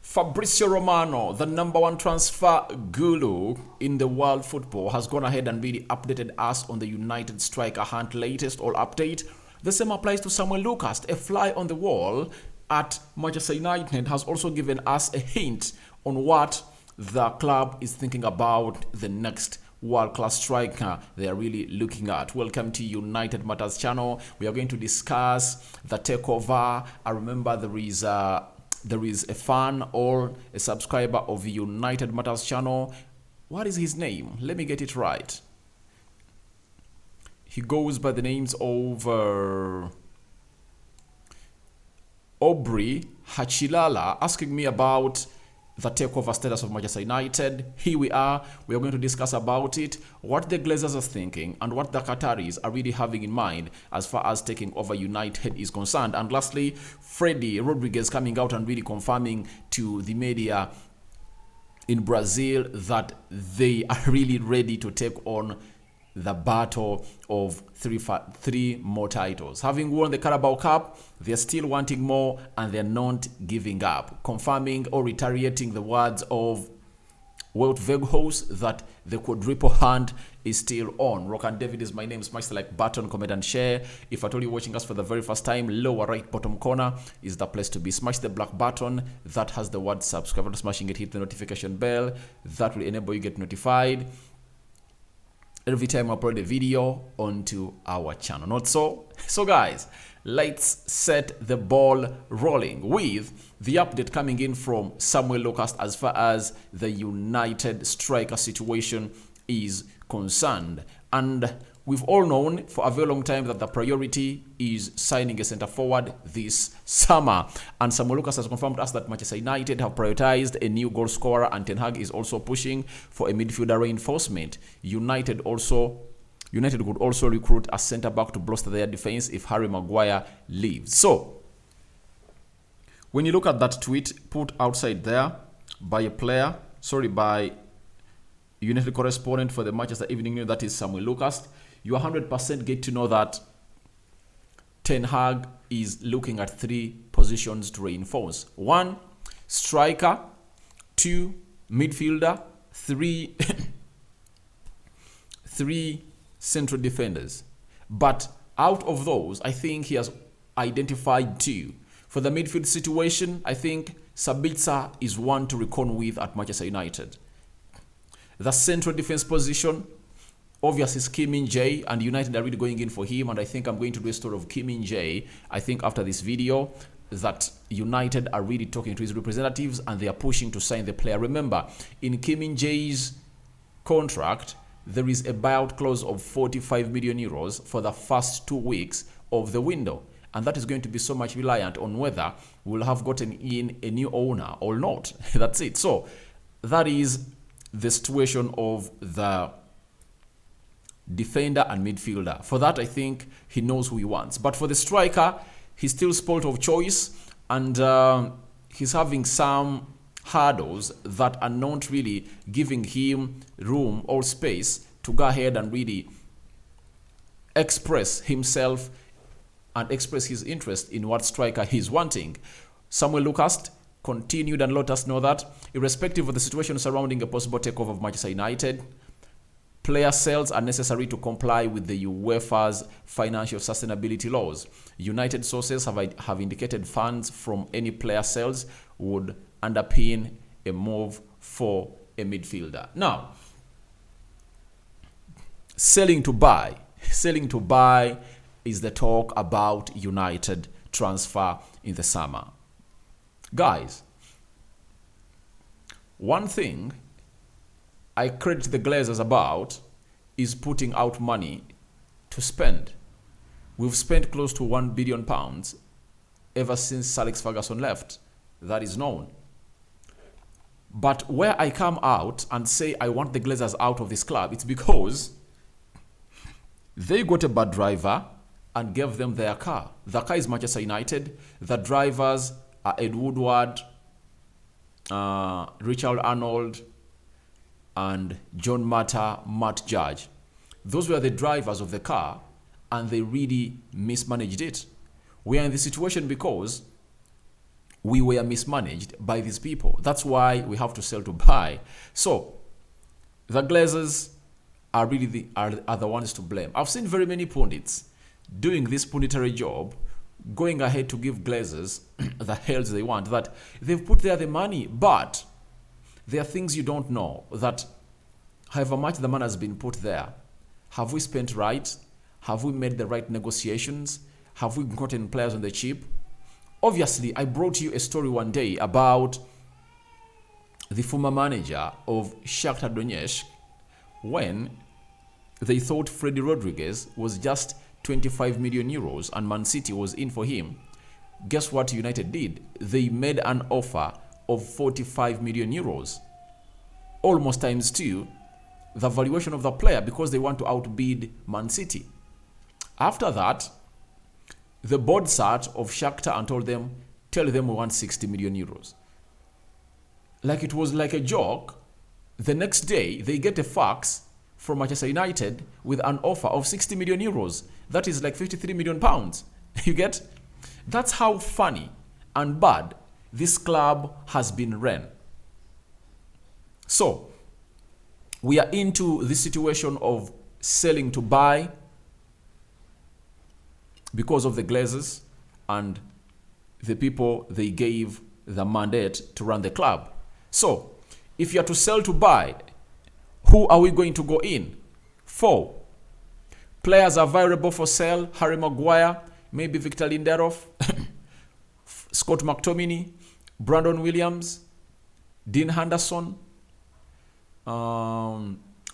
Fabrizio Romano, the #1 transfer guru in the world football, has gone ahead and really updated us on the United striker hunt latest all update. The same applies to Samuel Lucas. A fly on the wall at Manchester United has also given us a hint on what the club is thinking about the next world-class striker they are really looking at. Welcome to United Matters channel. We are going to discuss the takeover. I remember there is a fan or a subscriber of the United Matters channel. What is his name? Let me get it right. He goes by the names of Aubrey Hachilala, asking me about the takeover status of Manchester United. Here we are going to discuss about it, what the Glazers are thinking, and what the Qataris are really having in mind as far as taking over United is concerned. And lastly, Freddy Rodriguez coming out and really confirming to the media in Brazil that they are really ready to take on the battle of three more titles. Having won the Carabao Cup, they're still wanting more and they're not giving up, confirming or reiterating the words of Wout Weghorst that the quadruple hunt is still on. Rock and David is my name. Smash the like button, comment and share. If at all you're watching us for the very first time, lower right bottom corner is the place to be. Smash the black button that has the word subscribe. After smashing it, hit the notification bell. That will enable you get notified every time I upload a video onto our channel. Not so? So guys, let's set the ball rolling with the update coming in from Samuel Lucas as far as the United striker situation is concerned. And we've all known for a very long time that the priority is signing a centre forward this summer. And Samuel Lucas has confirmed to us that Manchester United have prioritized a new goal scorer, and Ten Hag is also pushing for a midfielder reinforcement. United could also recruit a centre back to bolster their defense if Harry Maguire leaves. So when you look at that tweet put outside there by by United correspondent for the Manchester Evening News, that is Samuel Lucas, you 100% get to know that Ten Hag is looking at 3 positions to reinforce. 1, striker. 2, midfielder. 3, 3 central defenders. But out of those, I think he has identified 2. For the midfield situation, I think Sabitzer is one to reckon with at Manchester United. The central defense position, obviously, is Kim Min-jae, and United are really going in for him. And I think I'm going to do a story of Kim Min-jae, I think, after this video, that United are really talking to his representatives and they are pushing to sign the player. Remember, in Kim Min-jae's contract, there is a buyout clause of 45 million euros for the first 2 weeks of the window. And that is going to be so much reliant on whether we'll have gotten in a new owner or not. That's it. So that is the situation of the defender and midfielder. For that, I think he knows who he wants. But for the striker, he's still spoiled of choice, and he's having some hurdles that are not really giving him room or space to go ahead and really express himself and express his interest in what striker he's wanting. Samuel Lucas continued and let us know that irrespective of the situation surrounding a possible takeover of Manchester United, player sales are necessary to comply with the UEFA's financial sustainability laws. United sources have indicated funds from any player sales would underpin a move for a midfielder. Now, selling to buy is the talk about United transfer in the summer. Guys, one thing I credit the Glazers about is putting out money to spend. We've spent close to £1 billion ever since Sir Alex Ferguson left. That is known. But where I come out and say I want the Glazers out of this club, it's because they got a bad driver and gave them their car. The car is Manchester United. The drivers are Ed Woodward, Richard Arnold, and John Matt Judge. Those were the drivers of the car, and they really mismanaged it. We are in this situation because we were mismanaged by these people. That's why we have to sell to buy. So the Glazers are really are the ones to blame. I've seen very many pundits doing this punditary job, going ahead to give Glazers the hells they want, that they've put there the money, but there are things you don't know, that however much the money has been put there, have we spent right? Have we made the right negotiations? Have we gotten players on the cheap? Obviously, I brought you a story one day about the former manager of Shakhtar Donetsk when they thought Freddy Rodriguez was just 25 million euros and Man City was in for him. Guess what United did? They made an offer of 45 million euros, almost times two the valuation of the player, because they want to outbid Man City. After that, the board sat of Shakhtar and told them, tell them we want 60 million euros. Like it was like a joke. The next day, they get a fax from Manchester United with an offer of 60 million euros. That is like 53 million pounds. You get? That's how funny and bad this club has been run. So, we are into this situation of selling to buy because of the Glazers and the people they gave the mandate to run the club. So, if you are to sell to buy, who are we going to go in? 4 players are available for sale: Harry Maguire, maybe Victor Lindelof, Scott McTominay, Brandon Williams, Dean Henderson.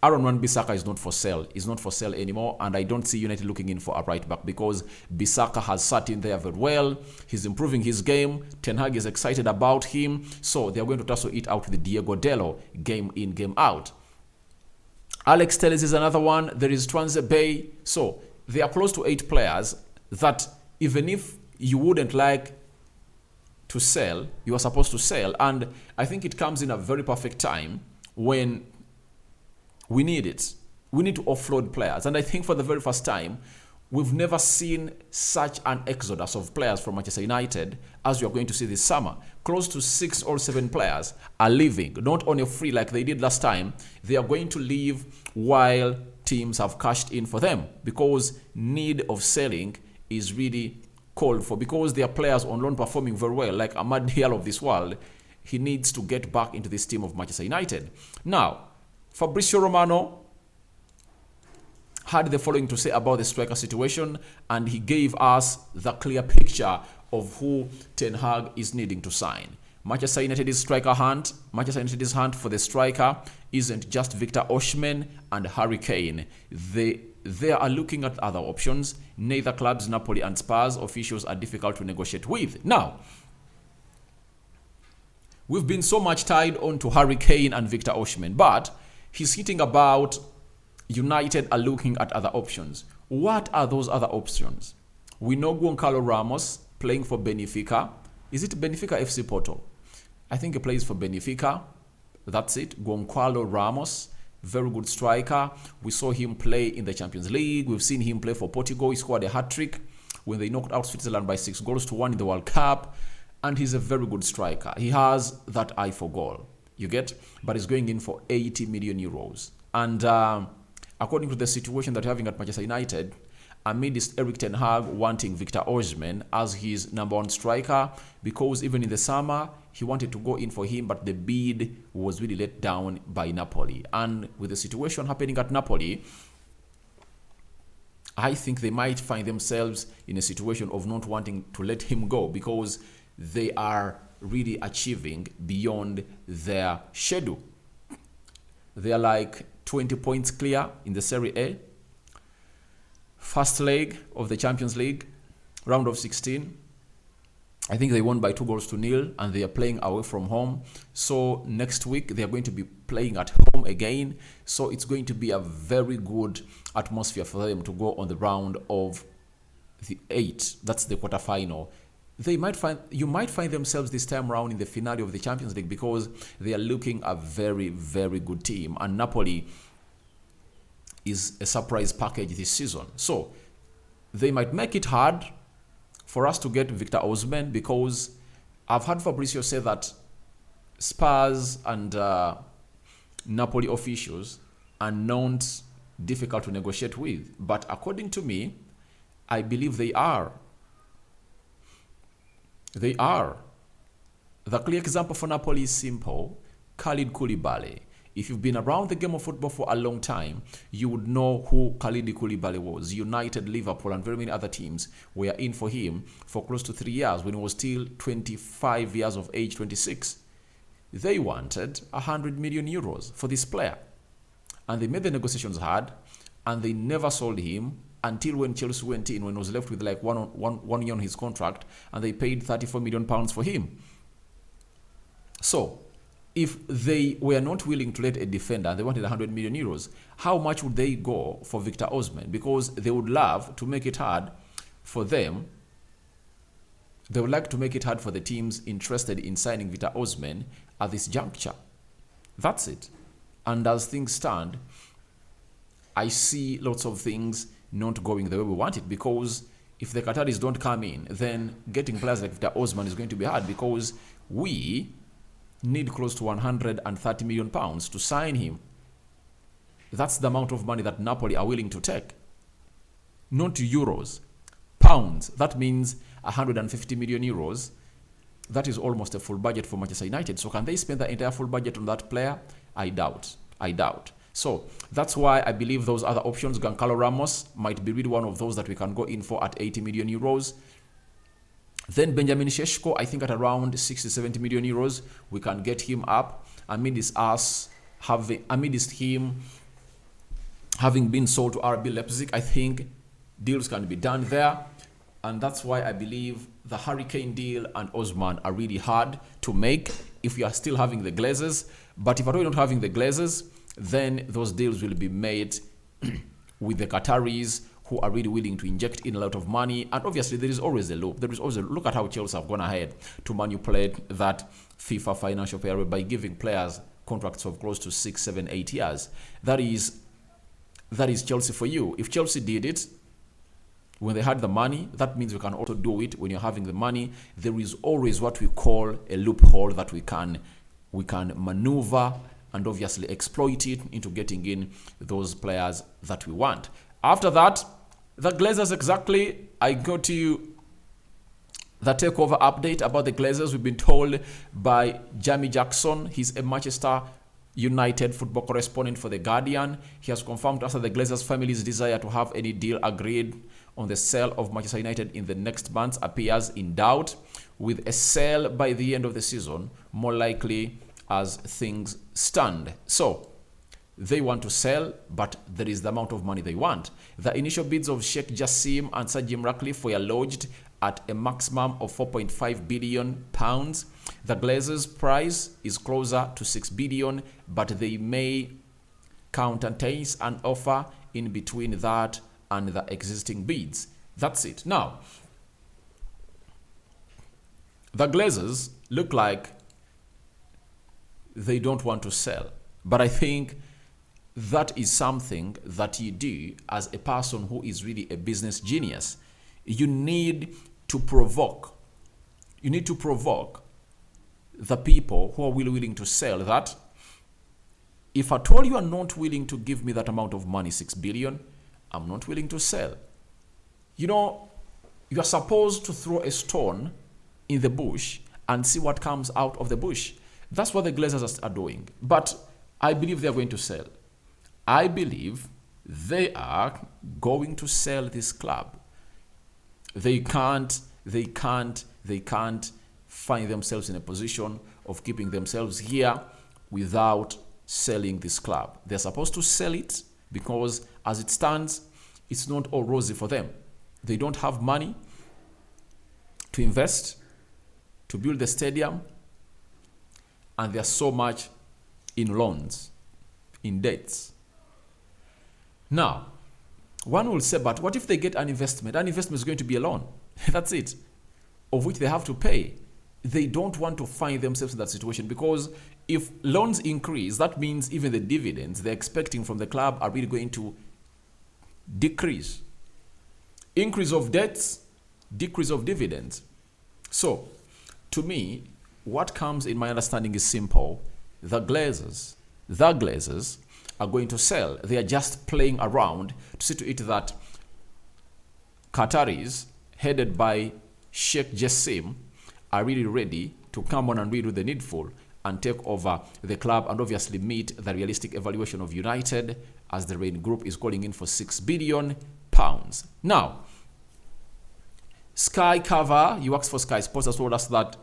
Aaron Wan-Bissaka is not for sale. He's not for sale anymore, and I don't see United looking in for a right back because Bissaka has sat in there very well. He's improving his game. Ten Hag is excited about him, so they are going to tussle it out with the Diego Dello, game in, game out. Alex Telles is another one. There is Twanze Bay. So they are close to 8 players that even if you wouldn't like to sell, you are supposed to sell, and I think it comes in a very perfect time when we need it. We need to offload players. And I think for the very first time, we've never seen such an exodus of players from Manchester United as you are going to see this summer. Close to 6 or 7 players are leaving, not on a free like they did last time. They are going to leave while teams have cashed in for them, because need of selling is really called for, because there are players on loan performing very well, like Amad Diallo of this world. He needs to get back into this team of Manchester United. Now, Fabrizio Romano had the following to say about the striker situation, and he gave us the clear picture of who Ten Hag is needing to sign. Manchester United's striker hunt. Manchester United's hunt for the striker isn't just Victor Osimhen and Harry Kane. They are looking at other options. Neither clubs, Napoli and Spurs, officials are difficult to negotiate with. Now, we've been so much tied on to Harry Kane and Victor Osimhen, but he's hitting about United are looking at other options. What are those other options? We know Goncalo Ramos playing for Benfica. Is it Benfica FC Porto? I think he plays for Benfica. That's it. Goncalo Ramos, very good striker. We saw him play in the Champions League. We've seen him play for Portugal. He scored a hat-trick when they knocked out Switzerland by 6-1 in the World Cup. And he's a very good striker. He has that eye for goal. You get? But he's going in for 80 million euros. And according to the situation that we're having at Manchester United, amidst Erik Ten Hag wanting Victor Osimhen as his number 1 striker, because even in the summer, he wanted to go in for him, but the bid was really let down by Napoli. And with the situation happening at Napoli, I think they might find themselves in a situation of not wanting to let him go, because they are really achieving beyond their schedule. They are like 20 points clear in the Serie A. First leg of the Champions League, round of 16. I think they won by 2-0, and they are playing away from home. So next week, they are going to be playing at home again. So it's going to be a very good atmosphere for them to go on the round of the 8. That's the quarterfinal. You might find themselves this time around in the finale of the Champions League, because they are looking a very, very good team. And Napoli is a surprise package this season. So they might make it hard for us to get Victor Osimhen, because I've heard Fabrizio say that Spurs and Napoli officials are not difficult to negotiate with. But according to me, I believe they are. They are. The clear example for Napoli is simple. Khalid Koulibaly. If you've been around the game of football for a long time, you would know who Khalid Koulibaly was. United, Liverpool, and very many other teams were in for him for close to 3 years when he was still 25 years of age, 26. They wanted 100 million euros for this player. And they made the negotiations hard, and they never sold him until when Chelsea went in, when he was left with like one year on his contract, and they paid £34 million for him. So, if they were not willing to let a defender, they wanted 100 million euros, how much would they go for Victor Osimhen? Because they would love to make it hard for them. They would like to make it hard for the teams interested in signing Victor Osimhen at this juncture. That's it. And as things stand, I see lots of things not going the way we want it, because if the Qataris don't come in, then getting players like Victor Osimhen is going to be hard, because we need close to 130 million pounds to sign him. That's the amount of money that Napoli are willing to take. Not euros, pounds. That means 150 million euros. That is almost a full budget for Manchester United. So can they spend the entire full budget on that player? I doubt. So that's why I believe those other options, Goncalo Ramos might be really one of those that we can go in for at 80 million euros. Then Benjamin Šeško, I think at around 60, 70 million euros, we can get him up amidst him having been sold to RB Leipzig. I think deals can be done there. And that's why I believe the Hurricane deal and Osimhen are really hard to make if you are still having the Glazers. But if at all you're not having the Glazers, then those deals will be made with the Qataris, who are really willing to inject in a lot of money. And obviously, there is always a loop. There is always a look at how Chelsea have gone ahead to manipulate that FIFA financial fair by giving players contracts of close to 6, 7, 8 years. That is Chelsea for you. If Chelsea did it when they had the money, that means we can also do it when you're having the money. There is always what we call a loophole that we can maneuver and obviously exploit it into getting in those players that we want. After that, the Glazers exactly, I go to the takeover update about the Glazers. We've been told by Jamie Jackson, he's a Manchester United football correspondent for The Guardian. He has confirmed to us that the Glazers family's desire to have any deal agreed on the sale of Manchester United in the next months appears in doubt, with a sale by the end of the season more likely as things stand. So, they want to sell, but there is the amount of money they want. The initial bids of Sheikh Jassim and Sir Jim Ratcliffe were lodged at a maximum of £4.5 billion. The Glazers' price is closer to £6 billion, but they may countertace an offer in between that and the existing bids. That's it. Now, the Glazers look like they don't want to sell, but I think that is something that you do as a person who is really a business genius. You need to provoke. You need to provoke the people who are willing to sell that. If at all you are not willing to give me that amount of money, 6 billion, I'm not willing to sell. You know, you are supposed to throw a stone in the bush and see what comes out of the bush. That's what the Glazers are doing. But I believe they are going to sell. I believe they are going to sell this club. They can't find themselves in a position of keeping themselves here without selling this club. They're supposed to sell it because as it stands, it's not all rosy for them. They don't have money to invest, to build the stadium, and there's so much in loans, in debts. Now, one will say, but what if they get an investment? An investment is going to be a loan. That's it, of which they have to pay. They don't want to find themselves in that situation, because if loans increase, that means even the dividends they're expecting from the club are really going to decrease. Increase of debts, decrease of dividends. So, to me, what comes in my understanding is simple. The Glazers are going to sell. They are just playing around to see to it that Qataris, headed by Sheikh Jassim, are really ready to come on and really do the needful and take over the club and obviously meet the realistic evaluation of United, as the Rain Group is calling in for £6 billion. Now, Sky Cover, he works for Sky Sports, has told us that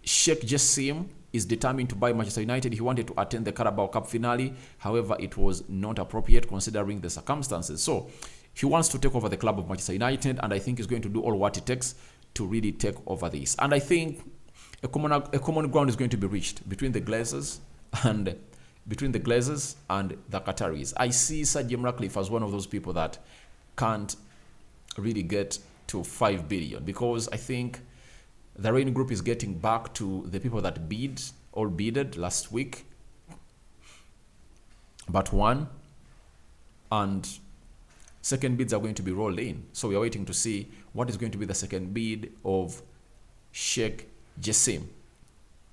Sheikh Jassim is determined to buy Manchester United. He wanted to attend the Carabao Cup finale. However, it was not appropriate considering the circumstances. So he wants to take over the club of Manchester United, and I think he's going to do all what it takes to really take over this. And I think a common ground is going to be reached between the Glazers and the Qataris. I see Sir Jim Ratcliffe as one of those people that can't really get to 5 billion, because I think the Rain Group is getting back to the people that bidded last week, but won, and second bids are going to be rolled in. So we are waiting to see what is going to be the second bid of Sheikh Jassim.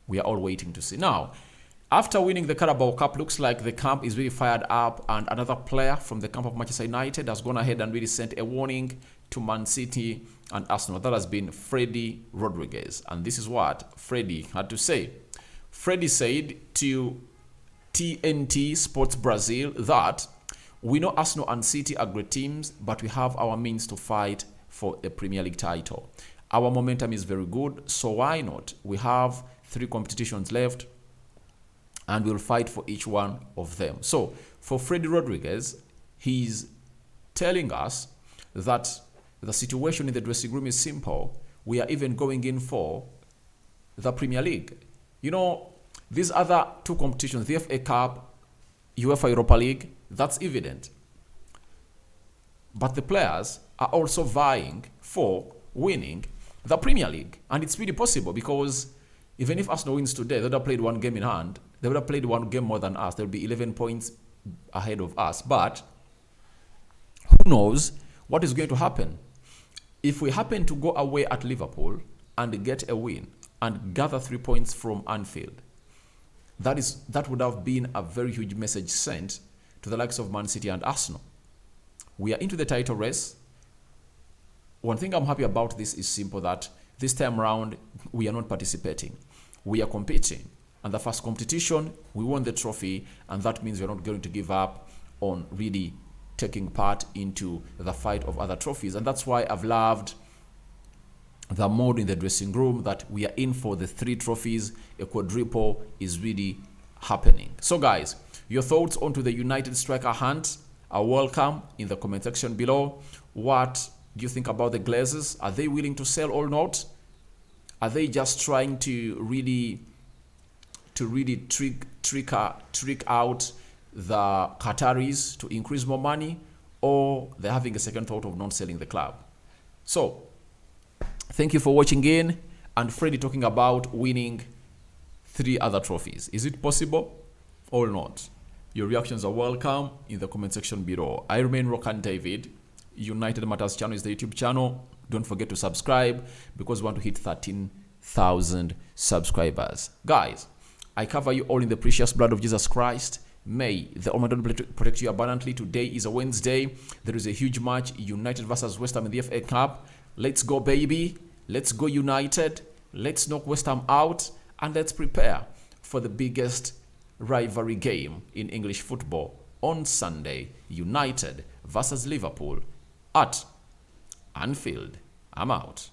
We are all waiting to see. Now, after winning the Carabao Cup, looks like the camp is really fired up, and another player from the camp of Manchester United has gone ahead and really sent a warning to Man City and Arsenal. That has been Freddie Rodriguez. And this is what Freddie had to say. Freddie said to TNT Sports Brazil that we know Arsenal and City are great teams, but we have our means to fight for a Premier League title. Our momentum is very good, so why not? We have 3 competitions left, and we'll fight for each one of them. So for Freddie Rodriguez, he's telling us that the situation in the dressing room is simple. We are even going in for the Premier League. You know, these other 2 competitions, the FA Cup, UEFA Europa League, that's evident. But the players are also vying for winning the Premier League. And it's really possible, because even if Arsenal wins today, they would have played 1 game in hand. They would have played 1 game more than us. There would be 11 points ahead of us. But who knows what is going to happen? If we happen to go away at Liverpool and get a win and gather 3 points from Anfield, that would have been a very huge message sent to the likes of Man City and Arsenal. We are into the title race. One thing I'm happy about this is simple, that this time around we are not participating. We are competing. And the first competition, we won the trophy, and that means we're not going to give up on really taking part into the fight of other trophies. And that's why I've loved the mode in the dressing room, that we are in for the 3 trophies. A quadruple is really happening. So guys, your thoughts onto the United striker hunt are welcome in the comment section below. What do you think about the Glazers? Are they willing to sell or not? Are they just trying to really trick out the Qataris to increase more money, or they're having a second thought of not selling the club? So thank you for watching in. And Freddie talking about winning 3 other trophies. Is it possible or not? Your reactions are welcome in the comment section below. I remain Rokan David. United Matters channel is the YouTube channel. Don't forget to subscribe, because we want to hit 13,000 subscribers. Guys, I cover you all in the precious blood of Jesus Christ. May the Almighty God protect you abundantly. Today is a Wednesday. There is a huge match, United versus West Ham in the FA Cup. Let's go, baby. Let's go, United. Let's knock West Ham out, and let's prepare for the biggest rivalry game in English football on Sunday. United versus Liverpool at Anfield. I'm out.